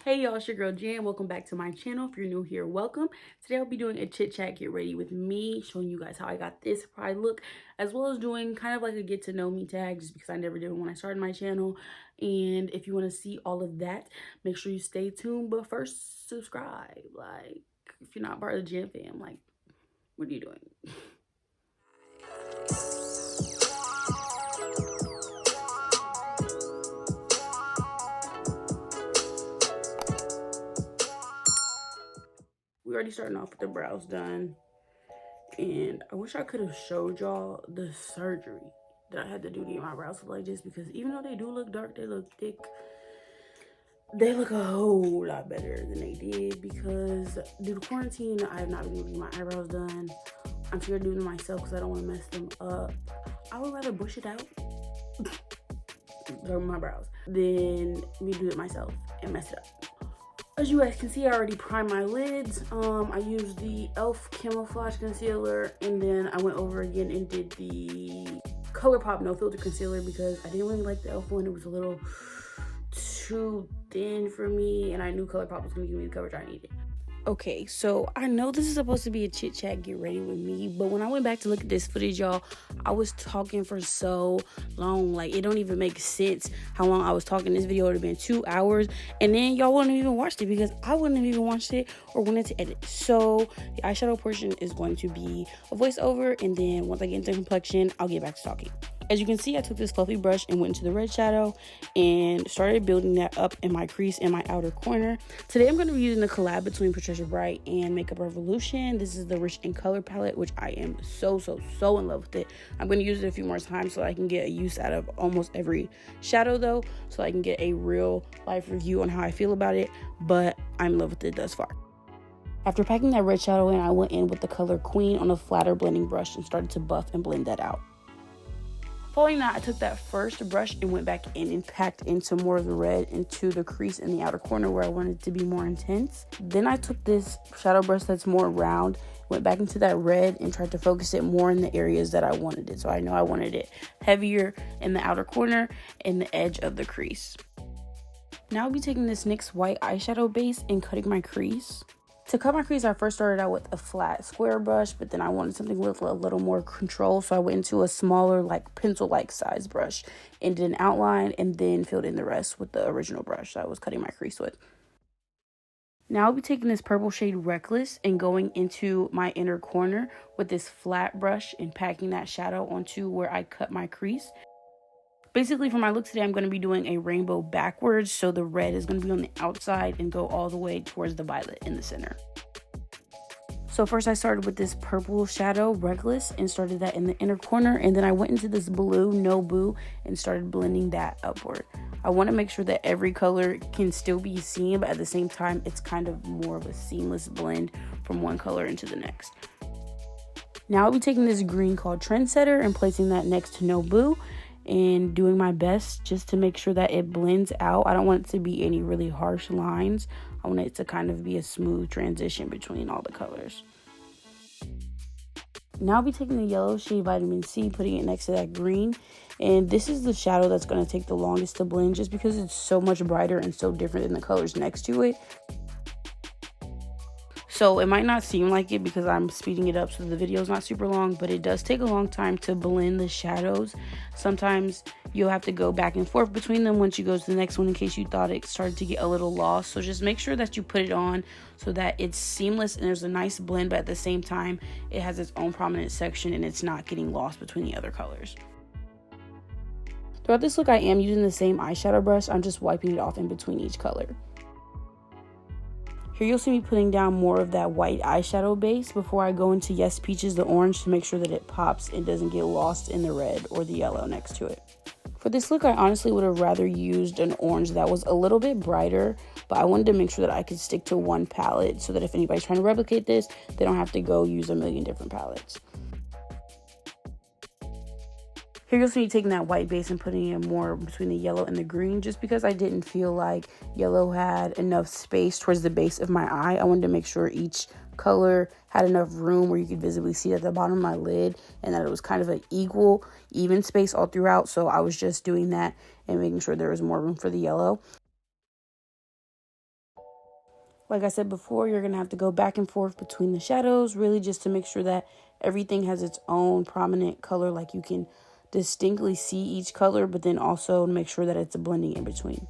Hey y'all, it's your girl Jan. Welcome back to my channel. If you're new here, welcome. Today I'll be doing a chit chat get ready with me, showing you guys how I got this pride look, as well as doing kind of like a get to know me tag, just because I never did it when I started my channel. And if you want to see all of that, make sure you stay tuned. But first, subscribe. Like, if you're not part of the Jan fam, like, what are you doing? We already starting off with the brows done. And I wish I could have showed y'all the surgery that I had to do to get my brows like this, because even though they do look dark, they look thick. They look a whole lot better than they did, because due to quarantine, I have not been able to get my eyebrows done. I'm scared of doing it myself because I don't want to mess them up. I would rather bush it out, my brows, than me do it myself and mess it up. As you guys can see, I already primed my lids. I used the e.l.f. Camouflage Concealer, and then I went over again and did the ColourPop No Filter Concealer, because I didn't really like the e.l.f. one. It was a little too thin for me, and I knew ColourPop was going to give me the coverage I needed. Okay, so I know this is supposed to be a chit chat get ready with me, but when I went back to look at this footage, y'all, I was talking for so long. Like, it don't even make sense how long I was talking. This video would have been 2 hours, and then y'all wouldn't have even watched it, because I wouldn't have even watched it or wanted to edit. So the eyeshadow portion is going to be a voiceover, and then once I get into complexion, I'll get back to talking. As you can see, I took this fluffy brush and went into the red shadow and started building that up in my crease in my outer corner. Today, I'm going to be using the collab between Patricia and Makeup Revolution. This is the Rich in Color palette, which I am so in love with it. I'm going to use it a few more times so I can get a use out of almost every shadow, though, so I can get a real life review on how I feel about it, but I'm in love with it thus far. After packing that red shadow in, I went in with the color Queen on a flatter blending brush and started to buff and blend that out. Following that, I took that first brush and went back in and packed into more of the red into the crease in the outer corner where I wanted it to be more intense. Then I took this shadow brush that's more round, went back into that red and tried to focus it more in the areas that I wanted it. So I know I wanted it heavier in the outer corner and the edge of the crease. Now I'll be taking this NYX white eyeshadow base and cutting my crease. To cut my crease, I first started out with a flat square brush, but then I wanted something with a little more control, so I went into a smaller, like pencil-like size brush and did an outline, and then filled in the rest with the original brush that I was cutting my crease with. Now I'll be taking this purple shade Reckless and going into my inner corner with this flat brush and packing that shadow onto where I cut my crease. Basically, for my look today, I'm going to be doing a rainbow backwards, so the red is going to be on the outside and go all the way towards the violet in the center. So first I started with this purple shadow, Reckless, and started that in the inner corner, and then I went into this blue, No Boo, and started blending that upward. I want to make sure that every color can still be seen, but at the same time, it's kind of more of a seamless blend from one color into the next. Now I'll be taking this green called Trendsetter and placing that next to No Boo, and doing my best just to make sure that it blends out. I don't want it to be any really harsh lines. I want it to kind of be a smooth transition between all the colors. Now I'll be taking the yellow shade Vitamin C, putting it next to that green. And this is the shadow that's going to take the longest to blend, just because it's so much brighter and so different than the colors next to it. So it might not seem like it because I'm speeding it up so the video is not super long, but it does take a long time to blend the shadows. Sometimes you'll have to go back and forth between them once you go to the next one in case you thought it started to get a little lost. So just make sure that you put it on so that it's seamless and there's a nice blend, but at the same time it has its own prominent section and it's not getting lost between the other colors. Throughout this look, I am using the same eyeshadow brush. I'm just wiping it off in between each color. Here you'll see me putting down more of that white eyeshadow base before I go into Yes Peaches, the orange, to make sure that it pops and doesn't get lost in the red or the yellow next to it. For this look, I honestly would have rather used an orange that was a little bit brighter, but I wanted to make sure that I could stick to one palette so that if anybody's trying to replicate this, they don't have to go use a million different palettes. Here you'll see me taking that white base and putting it more between the yellow and the green, just because I didn't feel like yellow had enough space towards the base of my eye. I wanted to make sure each color had enough room where you could visibly see it at the bottom of my lid, and that it was kind of an equal, even space all throughout. So I was just doing that and making sure there was more room for the yellow. Like I said before, you're going to have to go back and forth between the shadows, really just to make sure that everything has its own prominent color, like you can distinctly see each color, but then also make sure that it's a blending in between.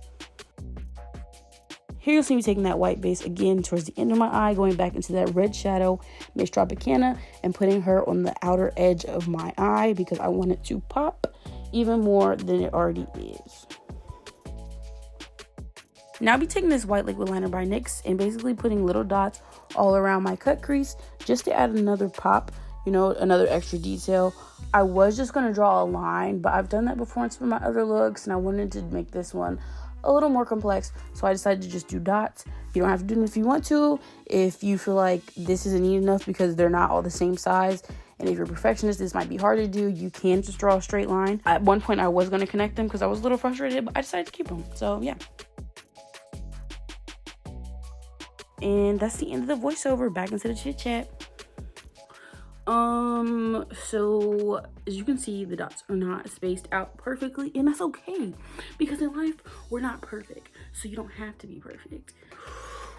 Here you'll see me taking that white base again towards the end of my eye, going back into that red shadow, Miss Tropicana, and putting her on the outer edge of my eye because I want it to pop even more than it already is. Now I'll be taking this white liquid liner by NYX and basically putting little dots all around my cut crease just to add another pop, you know, another extra detail. I was just going to draw a line, but I've done that before in some of my other looks, and I wanted to make this one a little more complex, so I decided to just do dots. You don't have to do them if you want to, if you feel like this isn't neat enough because they're not all the same size, and if you're a perfectionist, this might be hard to do. You can just draw a straight line. At one point, I was going to connect them because I was a little frustrated, but I decided to keep them, so yeah. And that's the end of the voiceover. Back into the chit chat. So as you can see, the dots are not spaced out perfectly, and that's okay because in life we're not perfect, so you don't have to be perfect.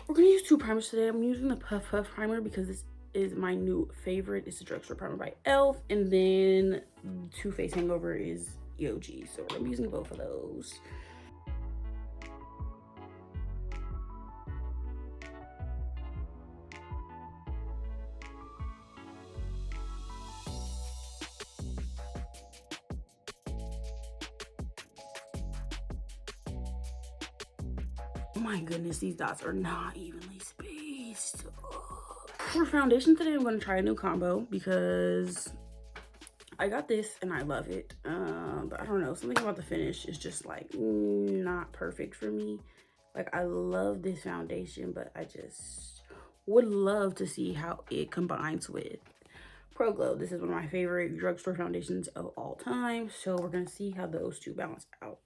We're gonna use two primers today. I'm using the Puff Puff primer because this is my new favorite. It's a drugstore primer by Elf, and then Too Faced Hangover is EOG, so I'm using both of those. Oh my goodness, these dots are not evenly spaced. For foundation today, I'm going to try a new combo because I got this and I love it. But I don't know, something about the finish is just like not perfect for me. Like, I love this foundation, but I just would love to see how it combines with Pro Glow. This is one of my favorite drugstore foundations of all time. So we're going to see how those two balance out.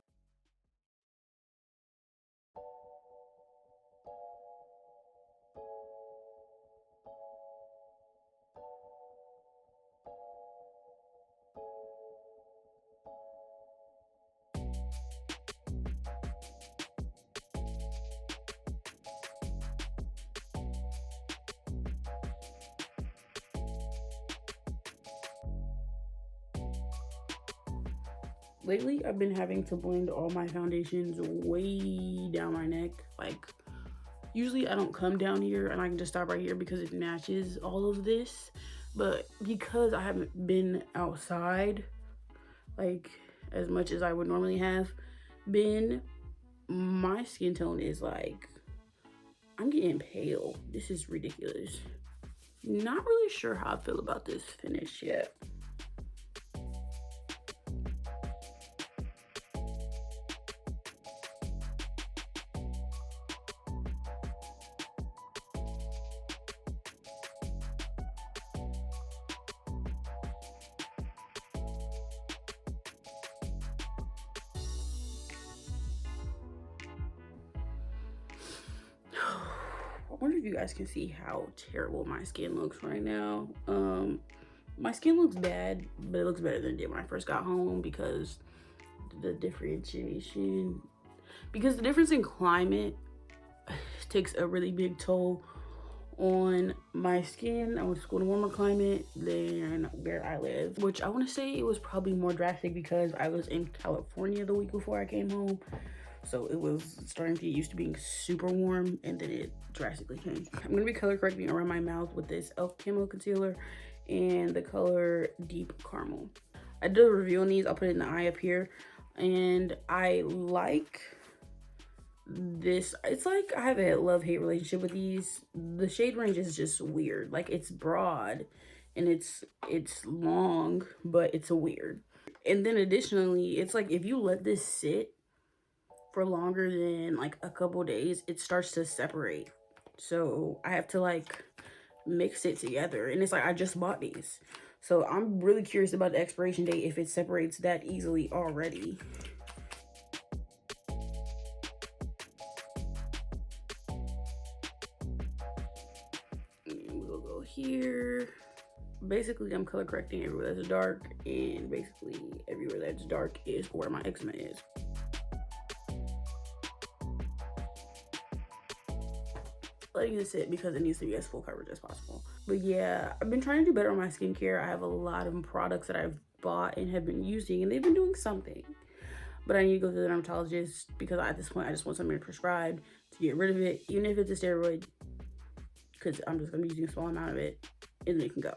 Lately, I've been having to blend all my foundations way down my neck. Like, usually I don't come down here and I can just stop right here because it matches all of this. But because I haven't been outside, like, as much as I would normally have been, my skin tone is like, I'm getting pale. This is ridiculous. Not really sure how I feel about this finish yet. I wonder if you guys can see how terrible my skin looks right now. My skin looks bad, but it looks better than it did when I first got home because the difference in climate takes a really big toll on my skin. I went to school in a warmer climate than where I live, which I want to say it was probably more drastic because I was in California the week before I came home. So it was starting to get used to being super warm, and then it drastically changed. I'm going to be color correcting around my mouth with this Elf Camo Concealer and the color Deep Caramel. I did a review on these. I'll put it in the eye up here. And I like this. It's like I have a love-hate relationship with these. The shade range is just weird. Like, it's broad and it's long, but it's weird. And then additionally, it's like if you let this sit for longer than like a couple days, it starts to separate. So I have to like mix it together, and it's like I just bought these, so I'm really curious about the expiration date if it separates that easily already. And we'll go here. Basically, I'm color correcting everywhere that's dark, and basically everywhere that's dark is where my eczema is. letting it sit because it needs to be as full coverage as possible. But yeah, I've been trying to do better on my skincare. I have a lot of products that I've bought and have been using, and they've been doing something. But I need to go to the dermatologist because at this point, I just want something prescribed to get rid of it, even if it's a steroid, because I'm just going to be using a small amount of it, and then it can go.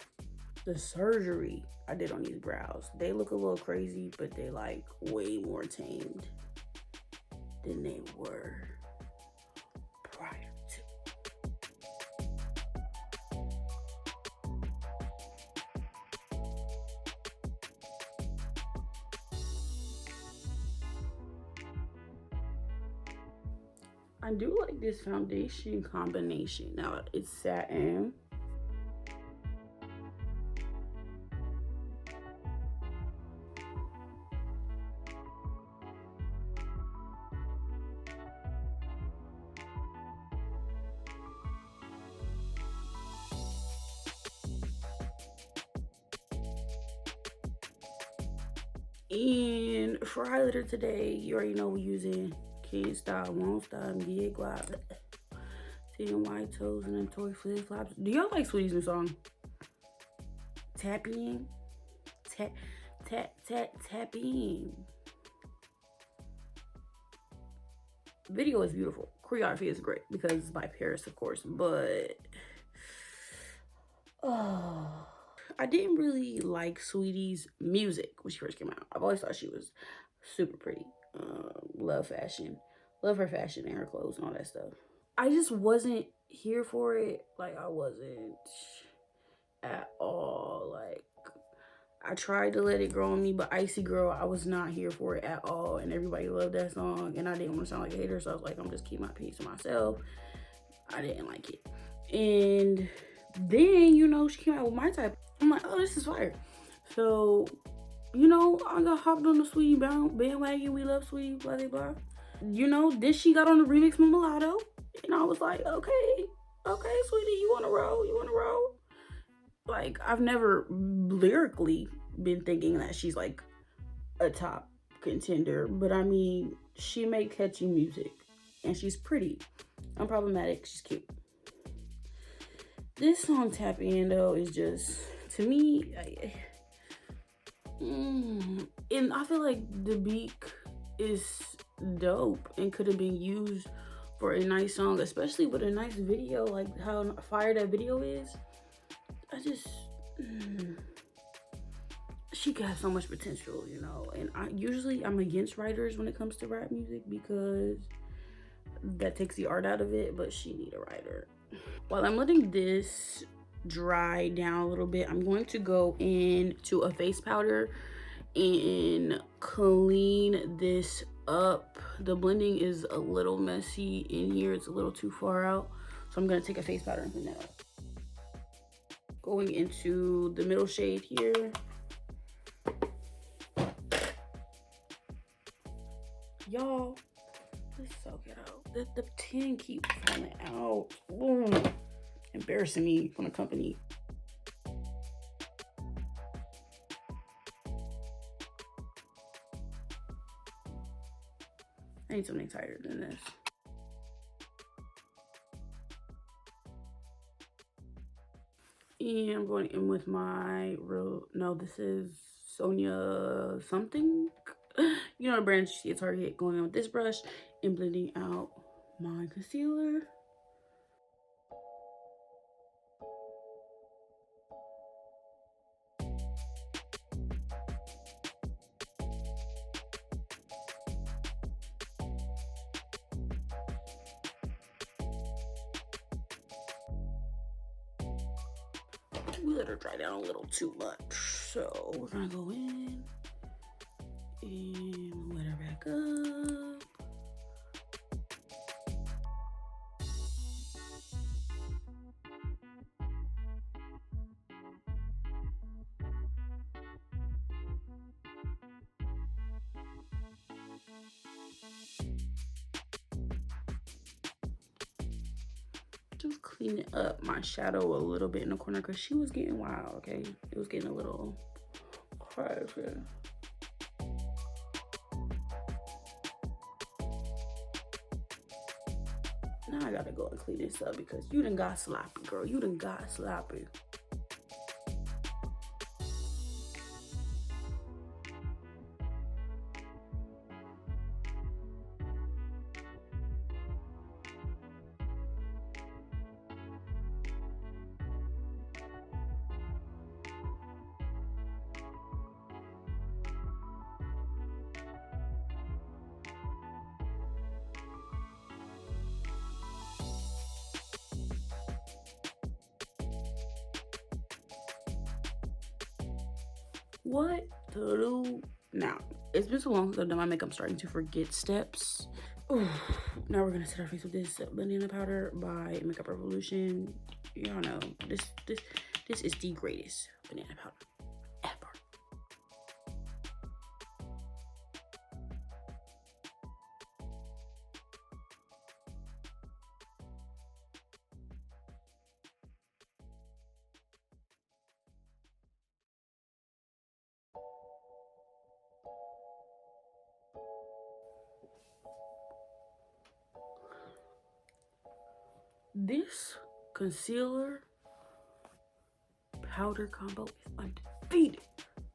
The surgery I did on these brows, they look a little crazy, but they like way more tamed than they were prior to. I do like this foundation combination. Now it's satin. And for highlighter today, you already know we're using Can't Stop, Won't Stop, Yagirl, Seeing White Toes, and then Toy Flip Flops. Do y'all like Sweetie's new song? Tapping, tap, tap, tap, tapping. Video is beautiful. Choreography is great because it's by Paris, of course, but I didn't really like Sweetie's music when she first came out. I've always thought she was super pretty. Love fashion. Love her fashion and her clothes and all that stuff. I just wasn't here for it. Like, I wasn't at all. Like, I tried to let it grow on me, but Icy Girl, I was not here for it at all. And everybody loved that song, and I didn't want to sound like a hater, so I was like, I'm just keep my peace to myself. I didn't like it. And then, you know, she came out with My Type. I'm like, oh, this is fire. So, you know, I got hopped on the Sweetie bandwagon. We love Sweetie, blah, blah, blah. You know, then she got on the remix with Mulatto. And I was like, okay, Sweetie, you want to roll? You want to roll? Like, I've never lyrically been thinking that she's like a top contender. But I mean, she make catchy music. And she's pretty. Unproblematic. She's cute. This song, Tap In, though, is just, to me, and I feel like the beat is dope and could have been used for a nice song, especially with a nice video, like how fire that video is. I just, she got so much potential, you know. And I'm against writers when it comes to rap music because that takes the art out of it, but she need a writer. While I'm letting this dry down a little bit, I'm going to go into a face powder and clean this up. The blending is a little messy in here. It's a little too far out. So I'm going to take a face powder and clean that up. Going into the middle shade here. Y'all, let's soak it out. The tin keeps falling out. Ooh. Embarrassing me from the company. I need something tighter than this. And I'm going in with my this is Sonia something. You know the brand, you see at Target. Going in with this brush and blending out my concealer. We let her dry down a little too much, so we're gonna go in and let her back up. Just cleaning up my shadow a little bit in the corner because she was getting wild, okay? It was getting a little crazy. Now I gotta go and clean this up because you done got sloppy, girl. You done got sloppy. What to do now? It's been so long since I've done my makeup, I'm starting to forget steps. Ooh, now we're gonna set our face with this banana powder by Makeup Revolution. Y'all know this is the greatest banana powder ever. This concealer powder combo is undefeated.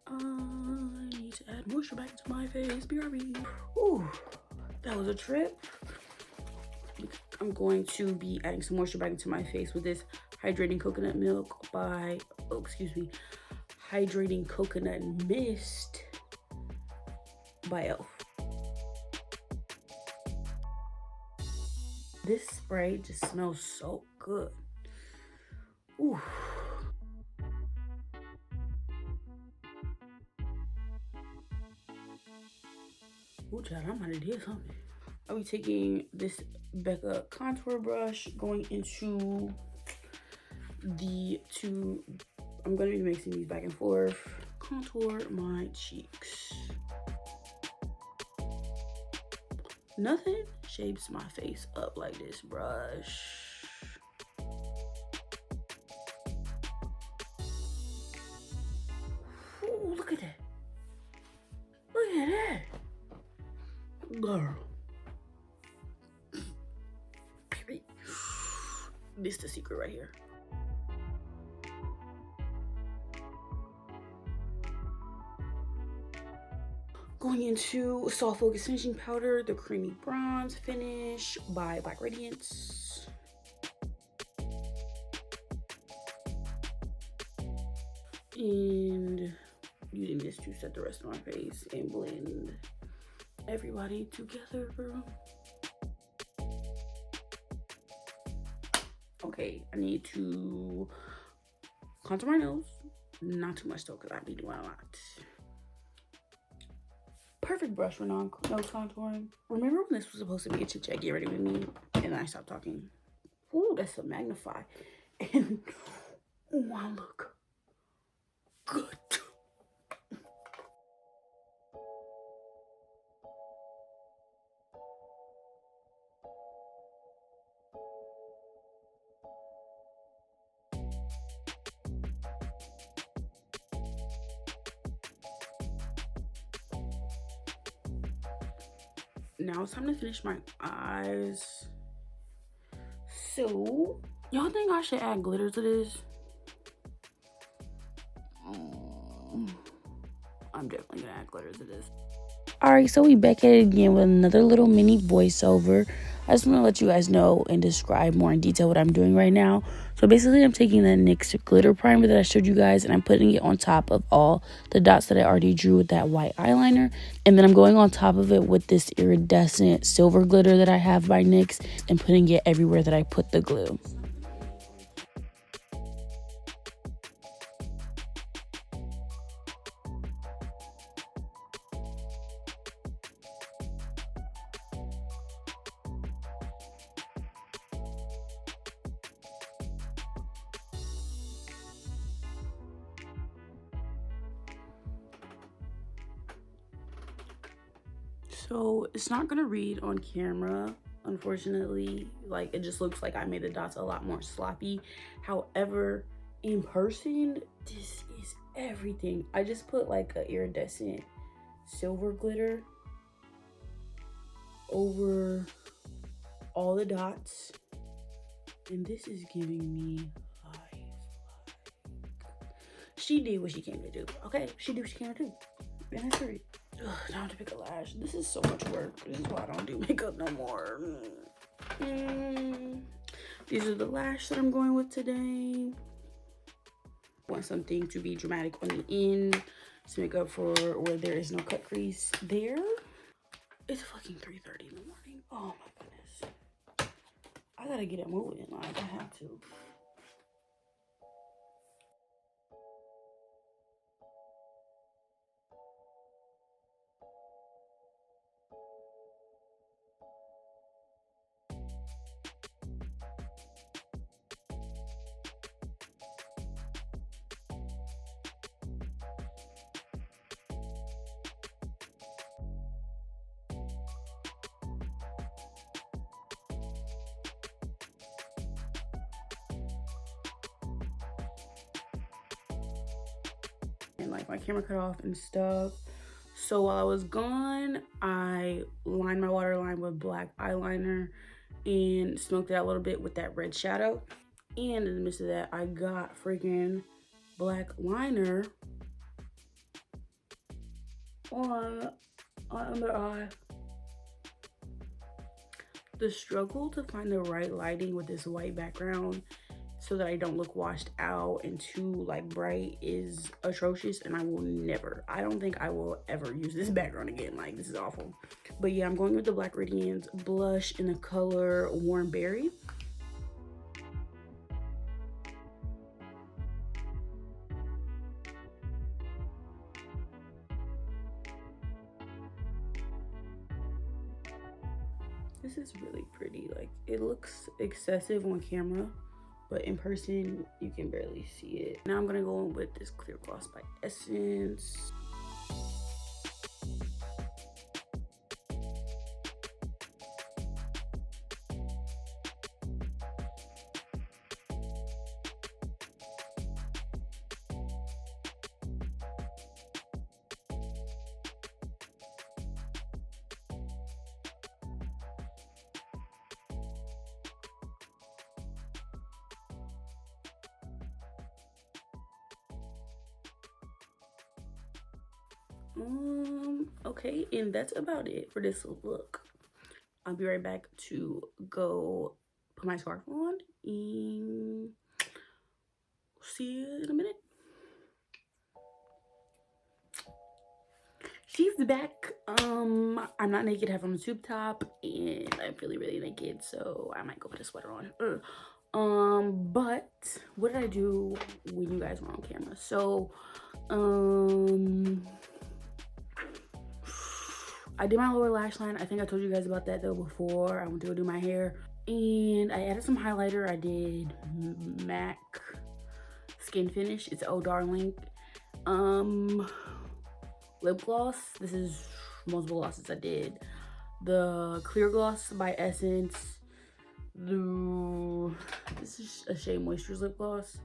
I need to add moisture back into my face. BRB. Ooh, that was a trip. I'm going to be adding some moisture back into my face with this Hydrating Coconut Milk by, Hydrating Coconut Mist by e.l.f. This spray just smells so good. Ooh. Ooh, child, I'm gonna do something. I'll be taking this Becca contour brush, going into the two, I'm gonna be mixing these back and forth. Contour my cheeks. Nothing shapes my face up like this brush. Ooh, look at that. Look at that. Girl. This is the secret right here. Going into Soft Focus Finishing Powder, the Creamy Bronze Finish by Black Radiance. And using this to set the rest of my face and blend everybody together. Okay, I need to contour my nose. Not too much though, because I be doing a lot. Perfect brush for nose contouring. Remember when this was supposed to be a chit chat, get ready with me, and then I stopped talking? Ooh, that's a magnify. And oh, I look good. Now it's time to finish my eyes. So, y'all think I should add glitter to this? I'm definitely gonna add glitter to this. Alright, so we back at it again with another little mini voiceover. I just want to let you guys know and describe more in detail what I'm doing right now. So basically, I'm taking the NYX glitter primer that I showed you guys, and I'm putting it on top of all the dots that I already drew with that white eyeliner. And then I'm going on top of it with this iridescent silver glitter that I have by NYX and putting it everywhere that I put the glue. So it's not gonna read on camera, unfortunately. Like, it just looks like I made the dots a lot more sloppy. However, in person, this is everything. I just put like a iridescent silver glitter over all the dots. And this is giving me life. She did what she came to do. Okay, she did what she came to do. And that's great. Ugh, now to pick a lash. This is so much work. This is why I don't do makeup no more. These are the lashes that I'm going with today. Want something to be dramatic on the end to make up for where there is no cut crease there. It's fucking 3:30 in the morning. Oh my goodness. I gotta get it moving. Like, I have to. And like my camera cut off and stuff. So while I was gone, I lined my waterline with black eyeliner and smoked it out a little bit with that red shadow. And in the midst of that, I got freaking black liner on under eye. The struggle to find the right lighting with this white background so that I don't look washed out and too like bright is atrocious, and I don't think I will ever use this background again. Like, this is awful. But yeah, I'm going with the Black Radiance blush in the color Warm Berry. This is really pretty. Like, it looks excessive on camera, but in person you can barely see it. Now I'm gonna go in with this clear gloss by Essence. Okay, and that's about it for this look. I'll be right back to go put my scarf on and see you in a minute. She's back. I'm not naked, I have on a tube top, and I'm feeling really naked, so I might go put a sweater on. But what did I do when you guys were on camera? So, I did my lower lash line. I think I told you guys about that though before. I went to go do my hair. And I added some highlighter. I did MAC Skin Finish. It's Oh Darling. Lip gloss. This is multiple glosses I did. The Clear Gloss by Essence. This is a Shea Moisture's lip gloss.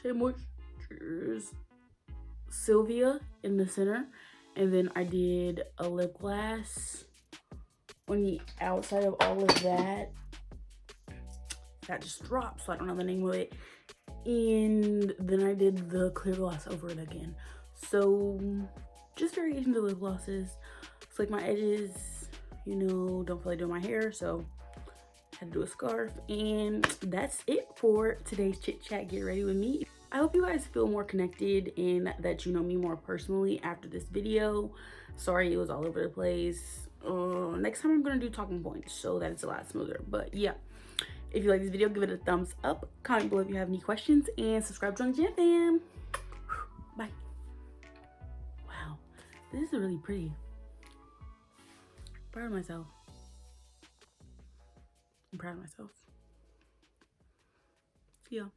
Shea Moisture's Sylvia in the center. And then I did a lip gloss on the outside of all of that. That just dropped, so I don't know the name of it. And then I did the clear gloss over it again. So just variations of lip glosses. It's like my edges, you know, don't feel like doing my hair, so I had to do a scarf. And that's it for today's chit chat. Get ready with me. I hope you guys feel more connected and that you know me more personally after this video. Sorry it was all over the place. Next time I'm gonna do talking points so that it's a lot smoother. But yeah, if you like this video, give it a thumbs up, comment below if you have any questions, and subscribe to the Jam Fam. Bye. Wow, this is really pretty. Proud of myself. I'm proud of myself. See ya.